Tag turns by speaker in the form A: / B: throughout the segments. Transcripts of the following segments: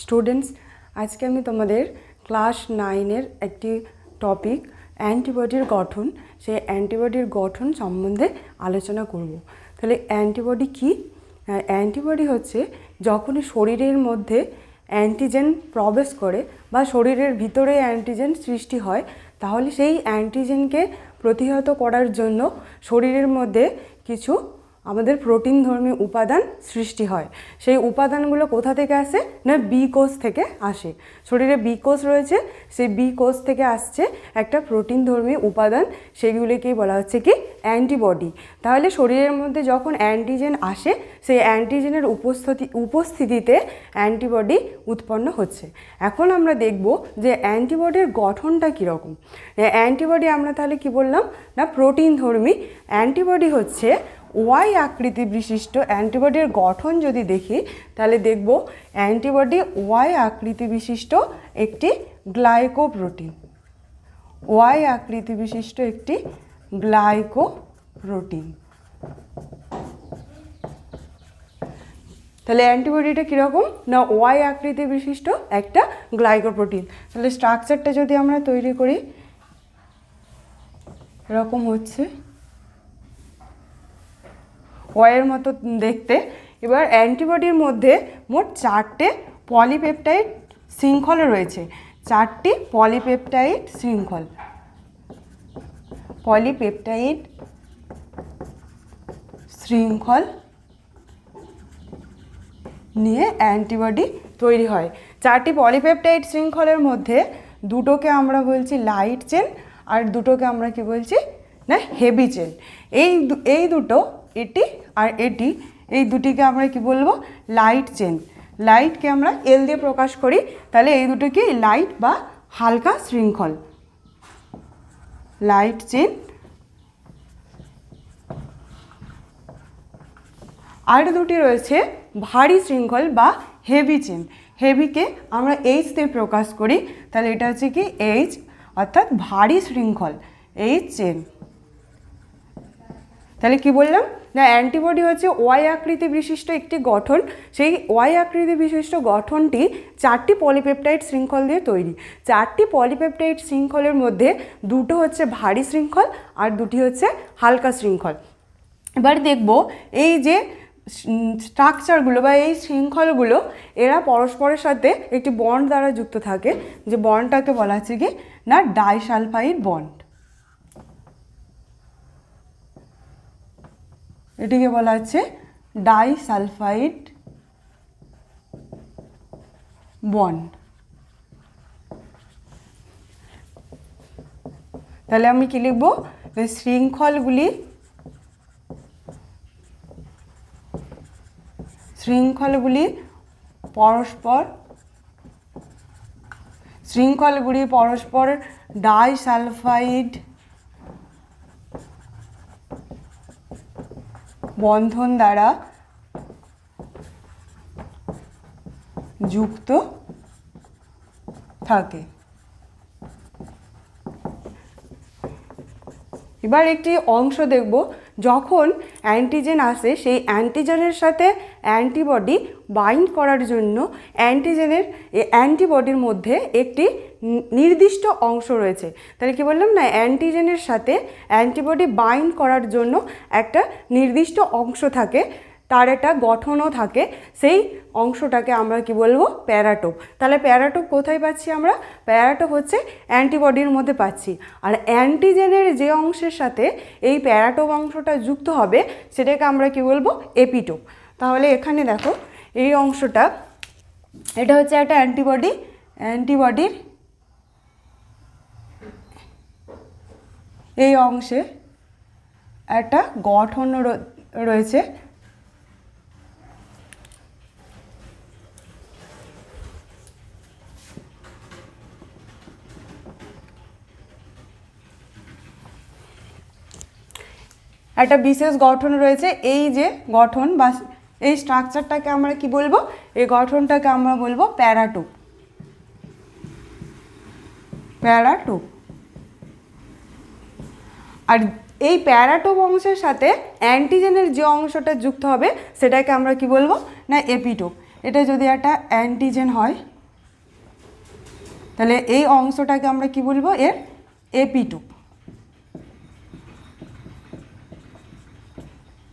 A: Students, আজকে আমি তোমাদের ক্লাস 9-এর একটি টপিক অ্যান্টিবডির গঠন, সেই অ্যান্টিবডির গঠন সম্বন্ধে আলোচনা করব। তাহলে অ্যান্টিবডি কি? অ্যান্টিবডি হচ্ছে যখনই শরীরের মধ্যে অ্যান্টিজেন প্রবেশ করে বা শরীরের ভিতরে অ্যান্টিজেন সৃষ্টি হয়, তাহলে সেই অ্যান্টিজেনকে প্রতিহত করার জন্য শরীরের মধ্যে কিছু আমাদের প্রোটিনধর্মী উপাদান সৃষ্টি হয়। সেই উপাদানগুলো কোথা থেকে আসে? না, বি কোষ থেকে আসে। শরীরে বি কোষ রয়েছে, সেই বি কোষ থেকে আসছে একটা প্রোটিনধর্মী উপাদান, সেগুলিকেই বলা হচ্ছে কি অ্যান্টিবডি। তাহলে শরীরের মধ্যে যখন অ্যান্টিজেন আসে, সেই অ্যান্টিজেনের উপস্থিতিতে অ্যান্টিবডি উৎপন্ন হচ্ছে। এখন আমরা দেখব যে অ্যান্টিবডির গঠনটা কীরকম। অ্যান্টিবডি আমরা তাহলে কি বললাম? না, প্রোটিনধর্মী। অ্যান্টিবডি হচ্ছে ওয়াই আকৃতি বিশিষ্ট। অ্যান্টিবডির গঠন যদি দেখি তাহলে দেখব অ্যান্টিবডি ওয়াই আকৃতি বিশিষ্ট একটি গ্লাইকোপ্রোটিন। ওয়াই আকৃতি বিশিষ্ট একটি গ্লাইকোপ্রোটিন। তাহলে অ্যান্টিবডিটা কীরকম? না, ওয়াই আকৃতি বিশিষ্ট একটা গ্লাইকোপ্রোটিন। তাহলে স্ট্রাকচারটা যদি আমরা তৈরি করি, এরকম হচ্ছে ওয়াইয়ের মতো দেখতে। এবার অ্যান্টিবডির মধ্যে মোট 4টে পলিপেপটাইড শৃঙ্খল রয়েছে। 4টি পলিপেপটাইড শৃঙ্খল, পলিপেপটাইড শৃঙ্খল নিয়ে অ্যান্টিবডি তৈরি হয়। 4টি পলিপেপটাইড শৃঙ্খলের মধ্যে দুটোকে আমরা বলছি লাইট চেন, আর দুটোকে আমরা কি বলছি? না, হেভি চেন। এই দুটো, এটি আর এটি, এই দুটিকে আমরা কি বলবো? Light chain. লাইটকে আমরা এল দিয়ে প্রকাশ করি, তাহলে এই দুটো কি লাইট বা হালকা শৃঙ্খল, লাইট চেন। আর দুটি রয়েছে ভারী শৃঙ্খল বা হেভি চেন। হেভিকে আমরা এইচ দিয়ে প্রকাশ করি, তাহলে এটা হচ্ছে কি এইচ, অর্থাৎ ভারী শৃঙ্খল, এইচ চেন। তাহলে কি বললাম? না, অ্যান্টিবডি হচ্ছে ওয়াই আকৃতি বিশিষ্ট একটি গঠন। সেই ওয়াই আকৃতি বিশিষ্ট গঠনটি 4টি পলিপেপটাইড শৃঙ্খল দিয়ে তৈরি। 4টি পলিপেপটাইড শৃঙ্খলের মধ্যে দুটো হচ্ছে ভারী শৃঙ্খল আর দুটি হচ্ছে হালকা শৃঙ্খল। এবার দেখব এই যে স্ট্রাকচারগুলো বা এই শৃঙ্খলগুলো, এরা পরস্পরের সাথে একটি বন্ড দ্বারা যুক্ত থাকে, যে বন্ডটাকে বলা হচ্ছে কি না ডাইসালফাইড বন্ড। এটিকে বলা হচ্ছে ডাইসালফাইড বন্ড। তাহলে আমি কি লিখব? শৃঙ্খলগুলি পরস্পর ডাইসালফাইড বন্ধন দ্বারা যুক্ত থাকে। এবার একটি অংশ দেখব, যখন অ্যান্টিজেন আসে সেই অ্যান্টিজেনের সাথে অ্যান্টিবডি বাইন্ড করার জন্য অ্যান্টিবডির মধ্যে একটি নির্দিষ্ট অংশ রয়েছে। তাহলে কি বললাম? না, অ্যান্টিজেনের সাথে অ্যান্টিবডি বাইন্ড করার জন্য একটা নির্দিষ্ট অংশ থাকে, তার একটা গঠনও থাকে। সেই অংশটাকে আমরা কি বলবো? প্যারাটোপ। তাহলে প্যারাটোপ কোথায় পাচ্ছি আমরা? প্যারাটোপ হচ্ছে অ্যান্টিবডির মধ্যে পাচ্ছি। আর অ্যান্টিজেনের যে অংশের সাথে এই প্যারাটোপ অংশটা যুক্ত হবে সেটাকে আমরা কি বলবো? এপিটোপ। তাহলে এখানে দেখো এই অংশটা, এটা হচ্ছে একটা অ্যান্টিবডি। অ্যান্টিবডির এই অংশে একটা গঠন রয়েছে। একটা বিশেষ গঠন রয়েছে। এই যে গঠন বা এই স্ট্রাকচারটাকে আমরা কি বলবো? এই গঠনটাকে আমরা বলবো প্যারাটোপ। প্যারাটোপ। আর এই প্যারাটোপ অংশের সাথে অ্যান্টিজেনের যে অংশটা যুক্ত হবে সেটাকে আমরা কি বলবো? না, এপিটোপ। এটা যদি একটা অ্যান্টিজেন হয় তাহলে এই অংশটাকে আমরা কি বলবো, এর এপিটোপ।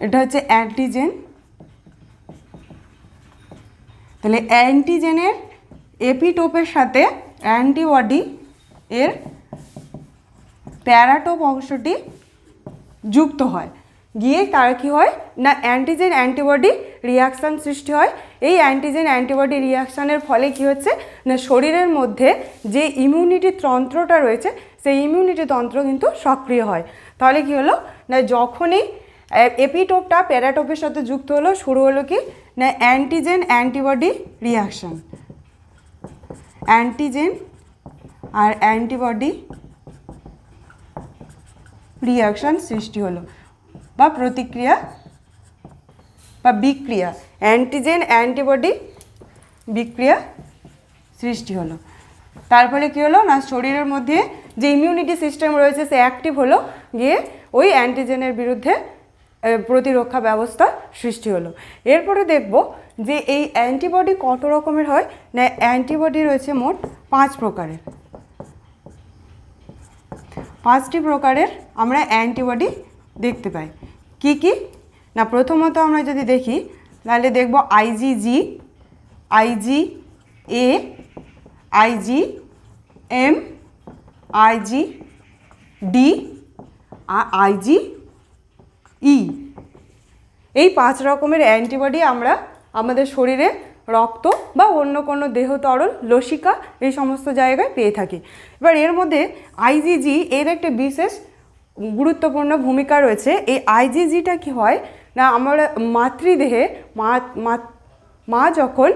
A: এটা হচ্ছে অ্যান্টিজেন। তাহলে অ্যান্টিজেনের এপিটোপের সাথে অ্যান্টিবডি এর প্যারাটোপ অংশটি যুক্ত হয়, গিয়ে তার কি হয় না অ্যান্টিজেন অ্যান্টিবডি রিয়াকশান সৃষ্টি হয়। এই অ্যান্টিজেন অ্যান্টিবডি রিয়াকশানের ফলে কি হচ্ছে না শরীরের মধ্যে যে ইমিউনিটি তন্ত্রটা রয়েছে সেই ইমিউনিটি তন্ত্র কিন্তু সক্রিয় হয়। তাহলে কি হলো না যখনই এপিটোপটা প্যারাটোপের সাথে যুক্ত হলো শুরু হলো কি না অ্যান্টিজেন অ্যান্টিবডি রিয়াকশান। অ্যান্টিজেন আর অ্যান্টিবডি রিয়াকশান সৃষ্টি হলো বা প্রতিক্রিয়া বা বিক্রিয়া, অ্যান্টিজেন অ্যান্টিবডি বিক্রিয়া সৃষ্টি হলো। তারপরে কী হলো না শরীরের মধ্যে যে ইমিউনিটি সিস্টেম রয়েছে সে অ্যাক্টিভ হলো, গিয়ে ওই অ্যান্টিজেনের বিরুদ্ধে প্রতিরক্ষা ব্যবস্থা সৃষ্টি হলো। এরপরে দেখব যে এই অ্যান্টিবডি কত রকমের হয় না অ্যান্টিবডি রয়েছে মোট 5 প্রকারের। 5টি প্রকারের আমরা অ্যান্টিবডি দেখতে পাই। কি কি না প্রথমত আমরা যদি দেখি তাহলে দেখব আইজিজি, আইজিএ, আইজিএম, আইজিডি আর আইজিই। এই 5 রকমের অ্যান্টিবডি আমরা আমাদের শরীরে রক্ত বা অন্য কোনো দেহ তরল লসিকা এই সমস্ত জায়গায় পেয়ে থাকি। এবার এর মধ্যে আইজিজি এর একটা বিশেষ গুরুত্বপূর্ণ ভূমিকা রয়েছে। এই আইজিজিটা কি হয় না আমরা মাতৃদেহে মা যখন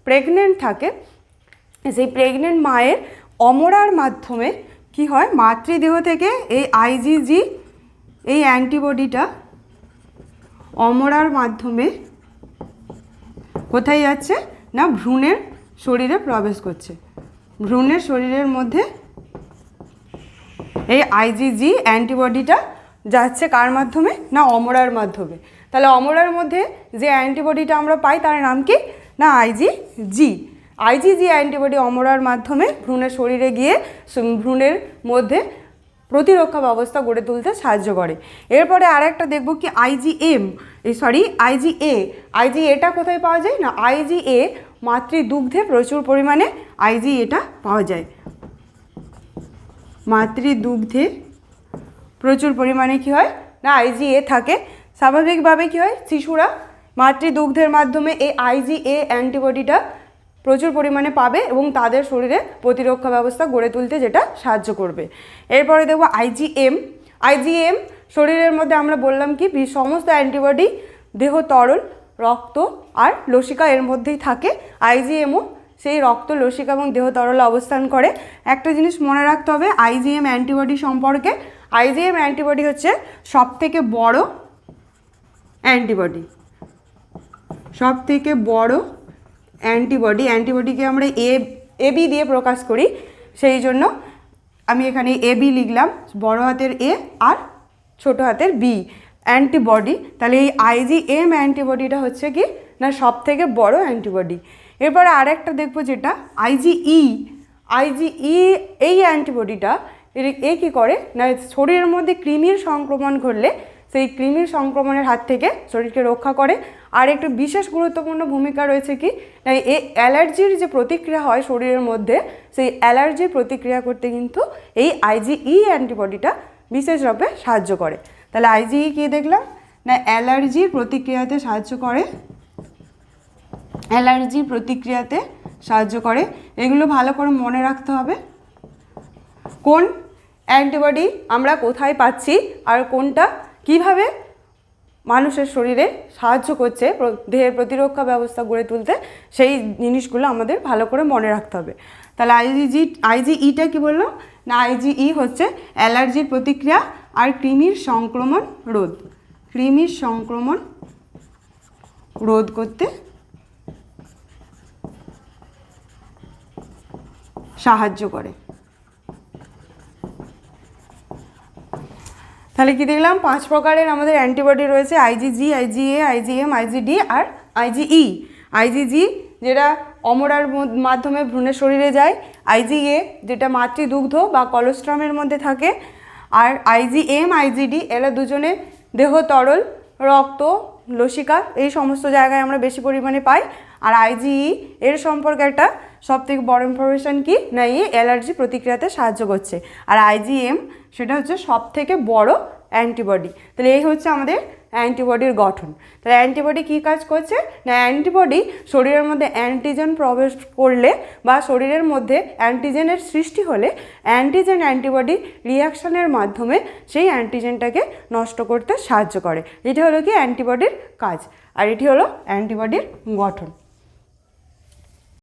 A: প্রেগনেন্ট থাকে সেই প্রেগনেন্ট মায়ের অমরার মাধ্যমে কি হয় মাতৃদেহ থেকে এই আইজিজি এই অ্যান্টিবডিটা অমরার মাধ্যমে কোথায় যাচ্ছে না ভ্রূণের শরীরে প্রবেশ করছে। ভ্রূণের শরীরের মধ্যে এই আইজিজি অ্যান্টিবডিটা যাচ্ছে কার মাধ্যমে না অমরার মাধ্যমে। তাহলে অমরার মধ্যে যে অ্যান্টিবডিটা আমরা পাই তার নাম কি না আইজিজি। আইজিজি অ্যান্টিবডি অমরার মাধ্যমে ভ্রূণের শরীরে গিয়ে ভ্রূণের মধ্যে প্রতিরক্ষা ব্যবস্থা গড়ে তুলতে সাহায্য করে। এরপরে আরেকটা দেখব কি আইজিএটা কোথায় পাওয়া যায় না আইজিএ মাতৃদুগ্ধে প্রচুর পরিমাণে আইজিএটা পাওয়া যায়। মাতৃদুগ্ধে প্রচুর পরিমাণে কি হয় না আইজিএ থাকে। স্বাভাবিকভাবে কি হয় শিশুরা মাতৃদুগ্ধের মাধ্যমে এই আইজিএ অ্যান্টিবডিটা প্রচুর পরিমাণে পাবে এবং তাদের শরীরে প্রতিরক্ষা ব্যবস্থা গড়ে তুলতে যেটা সাহায্য করবে। এরপরে দেখব আইজিএম শরীরের মধ্যে আমরা বললাম কি সমস্ত অ্যান্টিবডি দেহ তরল রক্ত আর লসিকা এর মধ্যেই থাকে। আইজিএমও সেই রক্ত লসিকা এবং দেহ তরলে অবস্থান করে। একটা জিনিস মনে রাখতে হবে আইজিএম অ্যান্টিবডি সম্পর্কে, আইজিএম অ্যান্টিবডি হচ্ছে সবথেকে বড় অ্যান্টিবডি। সবথেকে বড় অ্যান্টিবডিকে আমরা এবি দিয়ে প্রকাশ করি, সেই জন্য আমি এখানে এবি লিখলাম, বড় হাতের এ আর ছোট হাতের বি অ্যান্টিবডি। তাহলে এই আইজিএম অ্যান্টিবডিটা হচ্ছে কি না সবথেকে বড় অ্যান্টিবডি। এরপরে আরেকটা দেখব যেটা আইজিই এই অ্যান্টিবডিটা এ কী করে না শরীরের মধ্যে কৃমির সংক্রমণ ঘটলে সেই কৃমির সংক্রমণের হাত থেকে শরীরকে রক্ষা করে। আর একটু বিশেষ গুরুত্বপূর্ণ ভূমিকা রয়েছে কি না এই অ্যালার্জির যে প্রতিক্রিয়া হয় শরীরের মধ্যে সেই অ্যালার্জির প্রতিক্রিয়া করতে কিন্তু এই আইজিই অ্যান্টিবডিটা বিশেষভাবে সাহায্য করে। তাহলে আইজিই কী দেখলাম না অ্যালার্জির প্রতিক্রিয়াতে সাহায্য করে, অ্যালার্জি প্রতিক্রিয়াতে সাহায্য করে। এগুলো ভালো করে মনে রাখতে হবে কোন অ্যান্টিবডি আমরা কোথায় পাচ্ছি আর কোনটা কিভাবে মানুষের শরীরে সাহায্য করছে দেহের প্রতিরক্ষা ব্যবস্থা গড়ে তুলতে, সেই জিনিসগুলো আমাদের ভালো করে মনে রাখতে হবে। তাহলে আইজিইটা কি বললাম না আইজিই হচ্ছে অ্যালার্জির প্রতিক্রিয়া আর কৃমির সংক্রমণ রোধ করতে সাহায্য করে। তাহলে কি দেখলাম 5 প্রকারের আমাদের অ্যান্টিবডি রয়েছে আইজিজি, আইজিএ, আইজিএম, আইজিডি আর আইজিই। আইজিজি যেটা অমরার মাধ্যমে ভ্রূণের শরীরে যায়, আইজিএ যেটা মাতৃদুগ্ধ বা কলোস্ট্রামের মধ্যে থাকে, আর আইজিএম আইজিডি এরা দুজনে দেহ তরল, রক্ত, লসিকা এই সমস্ত জায়গায় আমরা বেশি পরিমাণে পাই। আর আইজিই এর সম্পর্কে একটা সবথেকে বড় ইনফরমেশান কি না, এই অ্যালার্জি প্রতিক্রিয়াতে সাহায্য করছে। আর আইজিএম সেটা হচ্ছে সবথেকে বড় অ্যান্টিবডি। তাহলে এই হচ্ছে আমাদের অ্যান্টিবডির গঠন। তাহলে অ্যান্টিবডি কী কাজ করছে না, অ্যান্টিবডি শরীরের মধ্যে অ্যান্টিজেন প্রবেশ করলে বা শরীরের মধ্যে অ্যান্টিজেনের সৃষ্টি হলে অ্যান্টিজেন অ্যান্টিবডি রিয়াকশানের মাধ্যমে সেই অ্যান্টিজেনটাকে নষ্ট করতে সাহায্য করে। এটি হলো কি অ্যান্টিবডির কাজ, আর এটি হলো অ্যান্টিবডির গঠন।